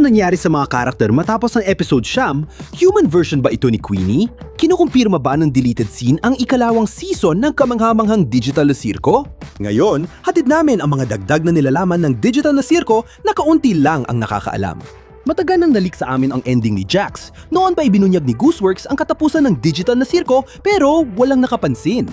nangyari sa mga karakter matapos ng episode siyam? Human version ba ito ni Queenie? Kinukumpirma ba ng deleted scene ang ikalawang season ng kamanghamanghang digital na sirko? Ngayon, hatid namin ang mga dagdag na nilalaman ng digital na sirko na kaunti lang ang nakakaalam. Matagal nang nalik sa amin ang ending ni Jax. Noon pa ibinunyag ni Gooseworks ang katapusan ng digital na sirko pero walang nakapansin.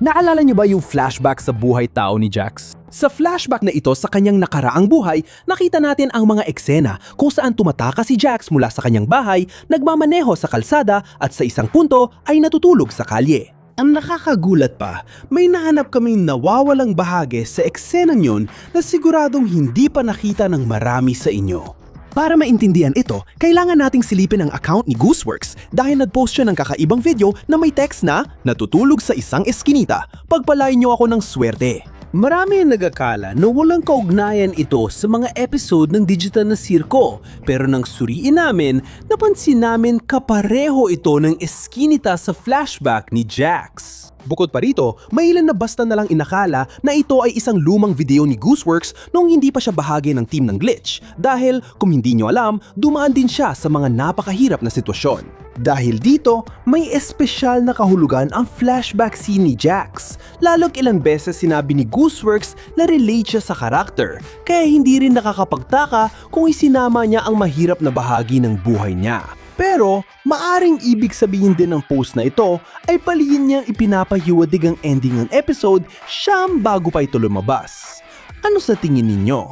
Naalala niyo ba yung flashback sa buhay tao ni Jax? Sa flashback na ito sa kanyang nakaraang buhay, nakita natin ang mga eksena kung saan tumataka si Jax mula sa kanyang bahay, nagmamaneho sa kalsada at sa isang punto ay natutulog sa kalye. Ang nakakagulat pa, may nahanap kaming nawawalang bahagi sa eksenang yon na siguradong hindi pa nakita ng marami sa inyo. Para maintindihan ito, kailangan nating silipin ang account ni Gooseworks dahil nag-post siya ng kakaibang video na may text na natutulog sa isang eskinita. Pagpalain niyo ako ng swerte. Marami ang nag-akala na walang kaugnayan ito sa mga episode ng digital na sirko, pero nang suriin namin, napansin namin kapareho ito ng eskinita sa flashback ni Jax. Bukod pa rito, may ilan na basta nalang inakala na ito ay isang lumang video ni Gooseworks nung hindi pa siya bahagi ng team ng Glitch dahil kung hindi nyo alam, dumaan din siya sa mga napakahirap na sitwasyon. Dahil dito, may espesyal na kahulugan ang flashback scene ni Jax. Lalo't ilang beses sinabi ni Gooseworks na relate siya sa karakter, kaya hindi rin nakakapagtaka kung isinama niya ang mahirap na bahagi ng buhay niya. Pero, maaring ibig sabihin din ng post na ito ay paliin niyang ipinapahiwatig ang ending ng episode siyam bago pa ito lumabas. Ano sa tingin ninyo?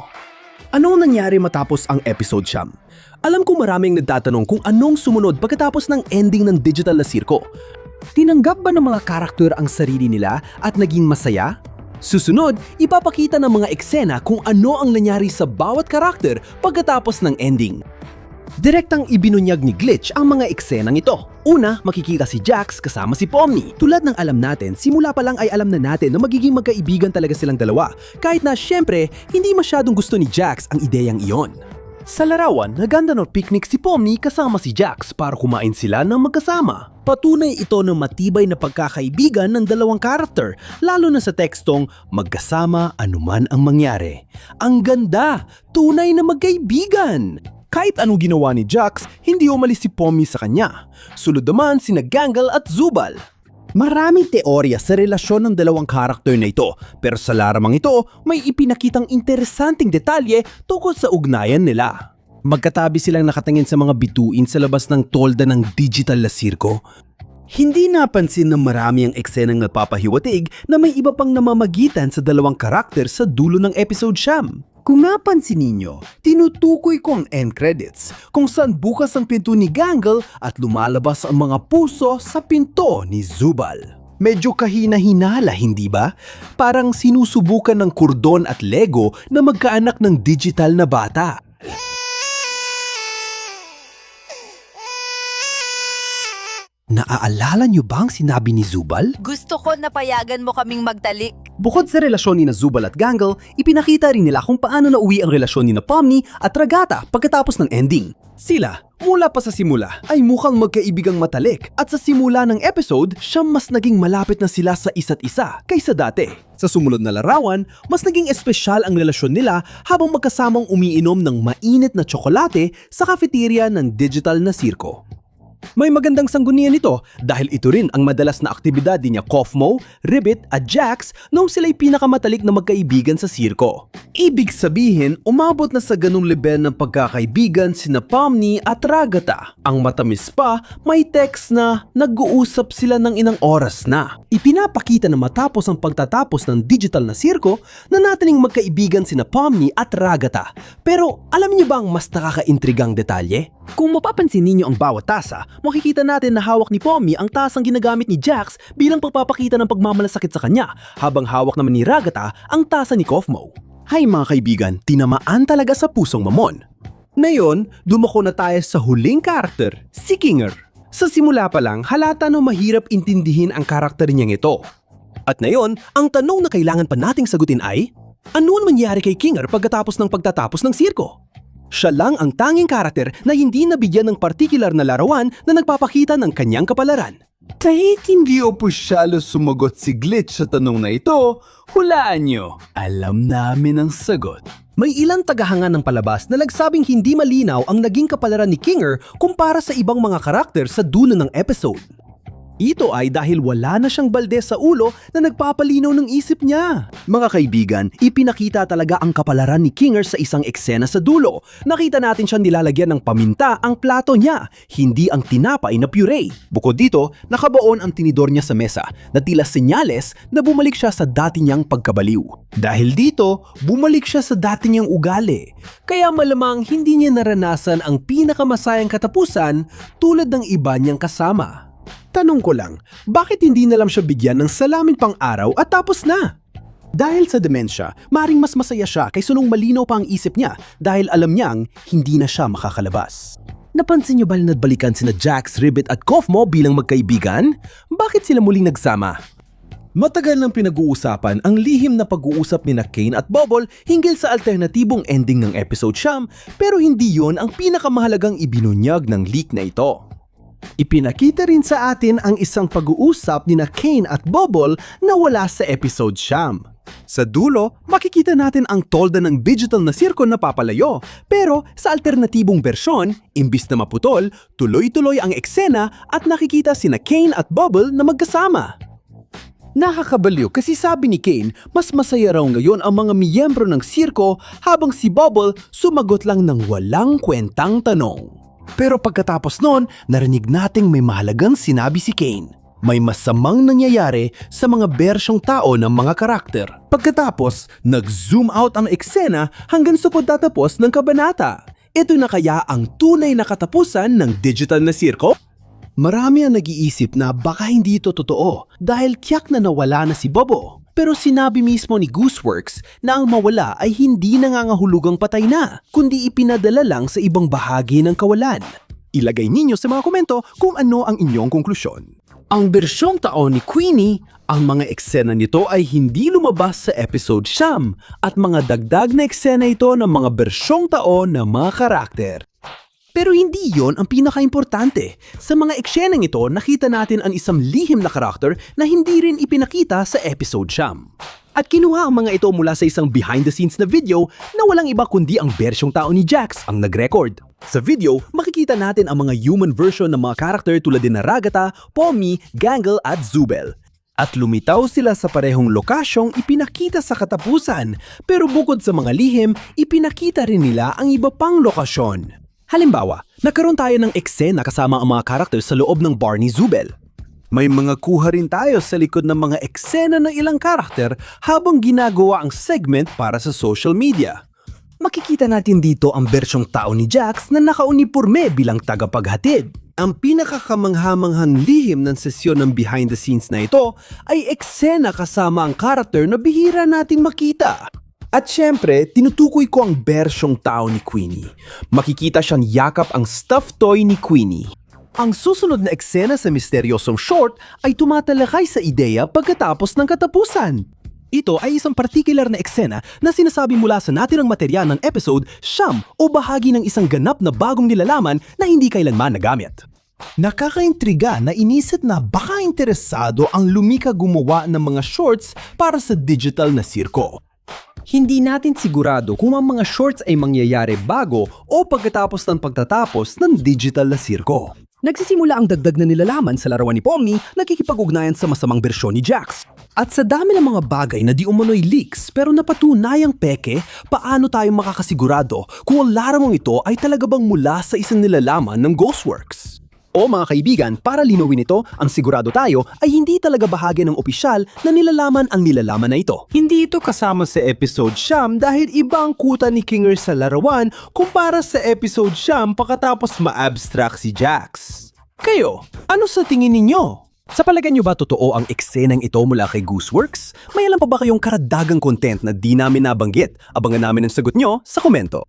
Anong nangyari matapos ang episode siyam? Alam ko maraming nagtatanong kung anong sumunod pagkatapos ng ending ng digital na sirko. Tinanggap ba ng mga karakter ang sarili nila at naging masaya? Susunod, ipapakita ng mga eksena kung ano ang nangyari sa bawat karakter pagkatapos ng ending. Direktang ibinunyag ni Glitch ang mga eksenang ito. Una, makikita si Jax kasama si Pomni. Tulad ng alam natin, simula pa lang ay alam na natin na magiging magkaibigan talaga silang dalawa. Kahit na syempre, hindi masyadong gusto ni Jax ang ideyang iyon. Sa larawan, naganda ng picnic si Pomni kasama si Jax para kumain sila ng magkasama. Patunay ito ng matibay na pagkakaibigan ng dalawang karakter, lalo na sa tekstong magkasama anuman ang mangyari. Ang ganda! Tunay na magkaibigan! Kahit anong ginawa ni Jax, hindi umalis si Pomni sa kanya. Sunod naman sina Gangle at Zubal. Maraming teorya sa relasyon ng dalawang karakter na ito, pero sa laramang ito, may ipinakitang interesanting detalye tungkol sa ugnayan nila. Magkatabi silang nakatingin sa mga bituin sa labas ng tolda ng digital na sirko. Hindi napansin ng marami ang eksenang napapahiwatig na may iba pang namamagitan sa dalawang karakter sa dulo ng episode siyam. Kung napansin ninyo, tinutukoy ko ang end credits kung saan bukas ang pinto ni Gangle at lumalabas ang mga puso sa pinto ni Zubal. Medyo kahina-hinala, hindi ba? Parang sinusubukan ng kordon at Lego na magkaanak ng digital na bata. Naaalala niyo ba ang sinabi ni Zubal? Gusto ko na payagan mo kaming magtalik. Bukod sa relasyon ni Zubal at Gangle, ipinakita rin nila kung paano nauwi ang relasyon ni Pomni at Ragata pagkatapos ng ending. Sila, mula pa sa simula, ay mukhang magkaibigang matalik at sa simula ng episode, siyang mas naging malapit na sila sa isa't isa kaysa dati. Sa sumunod na larawan, mas naging espesyal ang relasyon nila habang magkasamang umiinom ng mainit na tsokolate sa cafeteria ng digital na sirko. May magandang sanggunian ito dahil ito rin ang madalas na aktibidad ni Kaufmo, Ribbit at Jax noong sila'y pinakamatalik na magkaibigan sa sirko. Ibig sabihin, umabot na sa ganung level ng pagkakaibigan sina Pomni at Ragata. Ang matamis pa, may text na nag-uusap sila ng inang oras na. Ipinapakita na matapos ang pagtatapos ng digital na sirko na natining magkaibigan sina Pomni at Ragata. Pero alam niyo ba ang mas nakakaintrigang detalye? Kung mapapansin ninyo ang bawat tasa, makikita natin na hawak ni Pomni ang tasang ginagamit ni Jax bilang pagpapakita ng pagmamalasakit sa kanya, habang hawak naman ni Ragata ang tasa ni Kaufmo. Hay mga kaibigan, tinamaan talaga sa pusong mamon. Ngayon, dumako na tayo sa huling karakter, si Kinger. Sa simula pa lang, halata na mahirap intindihin ang karakter niyang ito. At ngayon, ang tanong na kailangan pa nating sagutin ay, ano ang mangyari kay Kinger pagkatapos ng pagtatapos ng sirko? Siya lang ang tanging karakter na hindi nabigyan ng partikular na larawan na nagpapakita ng kanyang kapalaran. Kahit hindi opisyalo sumagot si Glitch sa tanong na ito, hulaan nyo, alam namin ang sagot. May ilang tagahanga ng palabas na nagsabing hindi malinaw ang naging kapalaran ni Kinger kumpara sa ibang mga karakter sa dulo ng episode. Ito ay dahil wala na siyang balde sa ulo na nagpapalinaw ng isip niya. Mga kaibigan, ipinakita talaga ang kapalaran ni Kinger sa isang eksena sa dulo. Nakita natin siyang nilalagyan ng paminta ang plato niya, hindi ang tinapay na puree. Bukod dito, nakabaon ang tinidor niya sa mesa na tila senyales na bumalik siya sa dati niyang pagkabaliw. Dahil dito, bumalik siya sa dati niyang ugali. Kaya malamang hindi niya naranasan ang pinakamasayang katapusan tulad ng iba niyang kasama. Tanong ko lang, bakit hindi na lang siya bigyan ng salamin pang araw at tapos na? Dahil sa demensya, maring mas masaya siya kaysa nung malinaw pa ang isip niya dahil alam niyang hindi na siya makakalabas. Napansin niyo ba na balikan sina Jax, Ribbit at Kofmo bilang magkaibigan? Bakit sila muling nagsama? Matagal nang pinag-uusapan ang lihim na pag-uusap ni Kane at Bubble hinggil sa alternatibong ending ng episode siyam, pero hindi yon ang pinakamahalagang ibinunyag ng leak na ito. Ipinakita rin sa atin ang isang pag-uusap ni Kane at Bubble na wala sa episode siyam. Sa dulo, makikita natin ang tolda ng digital na sirko na papalayo, pero sa alternatibong bersyon, imbis na maputol, tuloy-tuloy ang eksena at nakikita sina Kane at Bubble na magkasama. Nakakabaliw kasi sabi ni Kane, mas masaya raw ngayon ang mga miyembro ng sirko habang si Bubble sumagot lang ng walang kwentang tanong. Pero pagkatapos nun, narinig nating may mahalagang sinabi si Kane. May masamang nangyayari sa mga bersyong tao ng mga karakter. Pagkatapos, nag-zoom out ang eksena hanggang sa pagtatapos ng kabanata. Ito na kaya ang tunay na katapusan ng digital na sirko? Marami ang nag-iisip na baka hindi ito totoo dahil tiyak na nawala na si Bobo. Pero sinabi mismo ni Gooseworks na ang mawala ay hindi nangangahulugang patay na, kundi ipinadala lang sa ibang bahagi ng kawalan. Ilagay ninyo sa mga komento kung ano ang inyong konklusyon. Ang bersyong taon ni Queenie, ang mga eksena nito ay hindi lumabas sa episode siyam at mga dagdag na eksena ito ng mga bersyong taon ng mga karakter. Pero hindi yon ang pinaka-importante. Sa mga eksenang ito, nakita natin ang isang lihim na karakter na hindi rin ipinakita sa episode siyam. At kinuha ang mga ito mula sa isang behind-the-scenes na video na walang iba kundi ang bersyong tao ni Jax ang nag-record. Sa video, makikita natin ang mga human version ng mga karakter tulad din na Ragata, Pomni, Gangle at Zubel. At lumitaw sila sa parehong lokasyong ipinakita sa katapusan. Pero bukod sa mga lihim, ipinakita rin nila ang iba pang lokasyon. Halimbawa, nagkaroon tayo ng eksena kasama ang mga karakter sa loob ng bar ni Zubel. May mga kuha rin tayo sa likod ng mga eksena ng ilang karakter habang ginagawa ang segment para sa social media. Makikita natin dito ang bersyong tao ni Jax na nakauniporme bilang tagapaghatid. Ang pinakakamanghamanghang lihim ng sesyon ng behind the scenes na ito ay eksena kasama ang karakter na bihira nating makita. At syempre, tinutukoy ko ang bersyong tao ni Queenie. Makikita siyang yakap ang stuffed toy ni Queenie. Ang susunod na eksena sa misteryosong short ay tumatalakay sa ideya pagkatapos ng katapusan. Ito ay isang partikular na eksena na sinasabi mula sa natirang materya ng episode siyam o bahagi ng isang ganap na bagong nilalaman na hindi kailanman nagamit. Nakakaintriga na inisip na baka interesado ang lumika gumawa ng mga shorts para sa digital na sirko. Hindi natin sigurado kung ang mga shorts ay mangyayari bago o pagkatapos ng pagtatapos ng digital na sirko. Nagsisimula ang dagdag na nilalaman sa larawan ni Pomni na nakikipag-ugnayan sa masamang bersyon ni Jax. At sa dami ng mga bagay na di umano'y leaks pero napatunayang peke, paano tayo makakasigurado kung ang larawang ito ay talaga bang mula sa isang nilalaman ng Ghostworks? O mga kaibigan, para linawin ito, ang sigurado tayo ay hindi talaga bahagi ng opisyal na nilalaman ang nilalaman na ito. Hindi ito kasama sa episode siyam dahil iba ang kuta ni Kinger sa larawan kumpara sa episode siyam pagkatapos ma-abstract si Jax. Kayo, ano sa tingin ninyo? Sa palagay nyo ba totoo ang eksenang ito mula kay Gooseworks? May alam pa ba kayong karagdagang content na di namin nabanggit? Abangan namin ang sagot nyo sa komento.